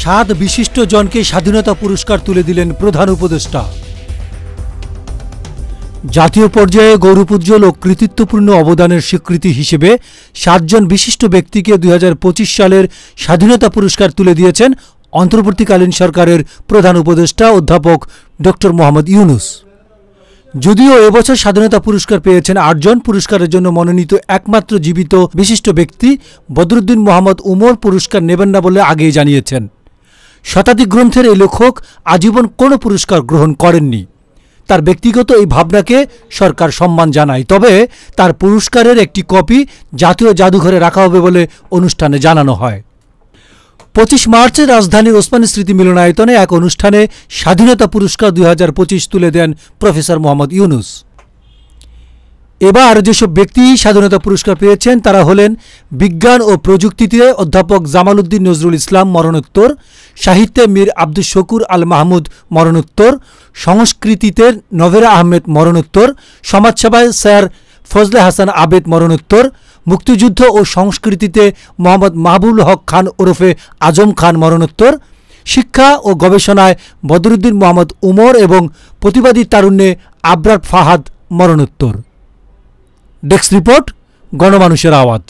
7 বিশিষ্ট জনকে স্বাধীনতা পুরস্কার তুলে দিলেন প্রধান উপদেষ্টা। জাতীয় পর্যায়ে গৌরবোজ্জ্বল ও কৃতিত্বপূর্ণ অবদানের স্বীকৃতি হিসেবে 7 জন বিশিষ্ট ব্যক্তিকে 2025 সালের স্বাধীনতা পুরস্কার তুলে দিয়েছেন অন্তর্বর্তীকালীন সরকারের প্রধান উপদেষ্টা অধ্যাপক ডক্টর মোহাম্মদ ইউনূস। যদিও এবছর স্বাধীনতা পুরস্কার পেয়েছেন 8 জন, পুরস্কারের জন্য মনোনীত একমাত্র জীবিত বিশিষ্ট ব্যক্তি বদরুদ্দীন মোহাম্মদ উমর পুরস্কার নেবেন না বলে আগেই জানিয়েছেন। শতাধিক গ্রন্থের এই লেখক আজীবন কোনো পুরস্কার গ্রহণ করেননি। তার ব্যক্তিগত এই ভাবনাকে সরকার সম্মান জানায়, তবে তার পুরস্কারের একটি কপি জাতীয় জাদুঘরে রাখা হবে বলে অনুষ্ঠানে জানানো হয়। 25 মার্চে রাজধানীর ওসমানী স্মৃতি মিলনায়তনে এক অনুষ্ঠানে স্বাধীনতা পুরস্কার 2025 তুলে দেন প্রফেসর মোহাম্মদ ইউনূস। এবার যেসব ব্যক্তি স্বাধীনতা পুরস্কার পেয়েছেন তারা হলেন বিজ্ঞান ও প্রযুক্তিতে অধ্যাপক জামাল উদ্দিন নজরুল ইসলাম মরণোত্তর, সাহিত্যে মীর আব্দুস শকুর আল মাহমুদ মরণোত্তর, সংস্কৃতিতে নভেরা আহমেদ মরণোত্তর, সমাজসেবায় স্যার ফজলে হাসান আবেদ মরণোত্তর, মুক্তিযুদ্ধ ও সংস্কৃতিতে মোহাম্মদ মাহবুবুল হক খান ওরফে আজম খান মরণোত্তর, শিক্ষা ও গবেষণায় বদরুদ্দীন মোহাম্মদ উমর এবং প্রতিবাদী তারুণ্যে আবরার ফাহাদ মরণোত্তর। ডেস্ক রিপোর্ট, গণমানুষের আওয়াজ।